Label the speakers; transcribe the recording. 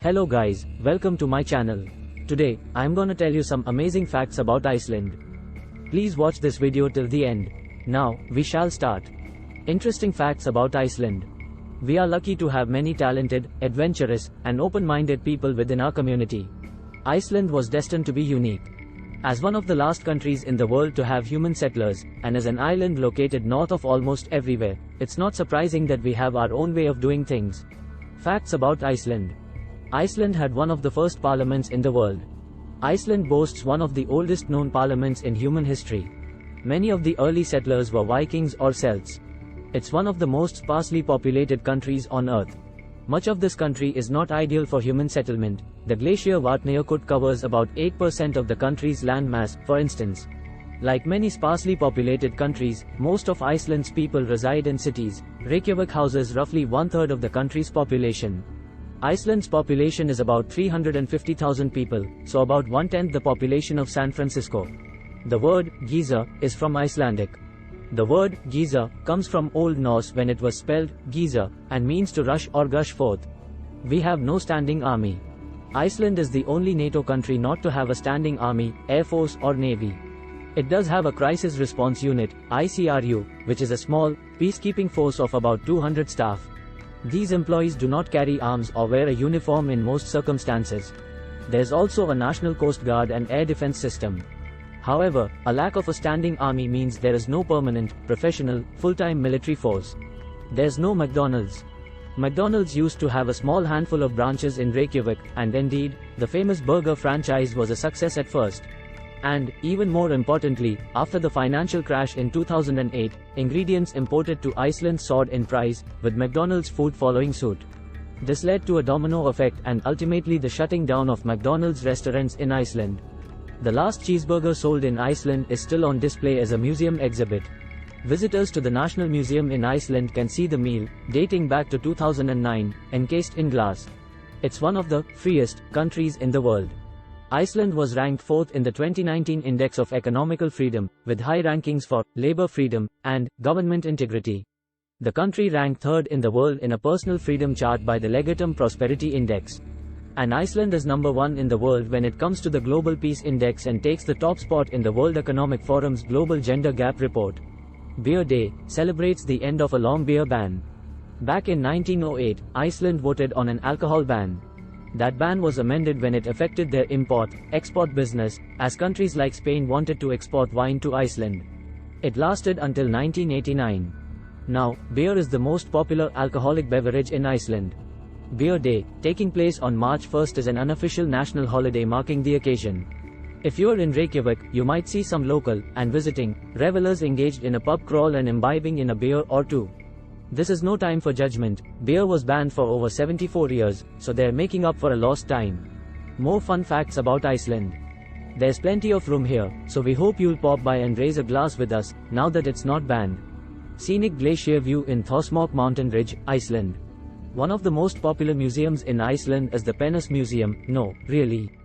Speaker 1: Hello guys, welcome to my channel. Today, I'm gonna tell you some amazing facts about Iceland. Please watch this video till the end. Now, we shall start. Interesting facts about Iceland. We are lucky to have many talented, adventurous, and open-minded people within our community. Iceland was destined to be unique. As one of the last countries in the world to have human settlers, and as an island located north of almost everywhere, it's not surprising that we have our own way of doing things. Facts about Iceland. Iceland had one of the first parliaments in the world. Iceland boasts one of the oldest known parliaments in human history. Many of the early settlers were Vikings or Celts. It's one of the most sparsely populated countries on Earth. Much of this country is not ideal for human settlement. The glacier Vatnajökull covers about 8% of the country's landmass, for instance. Like many sparsely populated countries, most of Iceland's people reside in cities. Reykjavik houses roughly one-third of the country's population. Iceland's population is about 350,000 people, so about one-tenth the population of San Francisco. The word Giza is from Icelandic. The word Giza comes from Old Norse when it was spelled Giza, and means to rush or gush forth. We have no standing army. Iceland is the only NATO country not to have a standing army, air force or navy. It does have a crisis response unit, ICRU, which is a small, peacekeeping force of about 200 staff. These employees do not carry arms or wear a uniform in most circumstances. There's also a National Coast Guard and air defense system. However, a lack of a standing army means there is no permanent, professional, full-time military force. There's no McDonald's. McDonald's used to have a small handful of branches in Reykjavik, and indeed, the famous burger franchise was a success at first. And, even more importantly, after the financial crash in 2008, ingredients imported to Iceland soared in price, with McDonald's food following suit. This led to a domino effect and ultimately the shutting down of McDonald's restaurants in Iceland. The last cheeseburger sold in Iceland is still on display as a museum exhibit. Visitors to the National Museum in Iceland can see the meal, dating back to 2009, encased in glass. It's one of the freest countries in the world. Iceland was ranked 4th in the 2019 Index of Economical Freedom, with high rankings for labor freedom and government integrity. The country ranked 3rd in the world in a personal freedom chart by the Legatum Prosperity Index. And Iceland is number 1 in the world when it comes to the Global Peace Index and takes the top spot in the World Economic Forum's Global Gender Gap Report. Beer Day celebrates the end of a long beer ban. Back in 1908, Iceland voted on an alcohol ban. That ban was amended when it affected their import-export business, as countries like Spain wanted to export wine to Iceland. It lasted until 1989. Now, beer is the most popular alcoholic beverage in Iceland. Beer Day, taking place on March 1st, is an unofficial national holiday marking the occasion. If you're in Reykjavik, you might see some local and visiting revelers engaged in a pub crawl and imbibing in a beer or two. This is no time for judgment. Beer was banned for over 74 years, so they're making up for a lost time. More fun facts about Iceland. There's plenty of room here, so we hope you'll pop by and raise a glass with us, now that it's not banned. Scenic glacier view in Thorsmork Mountain Ridge, Iceland. One of the most popular museums in Iceland is the Penis Museum. No, really.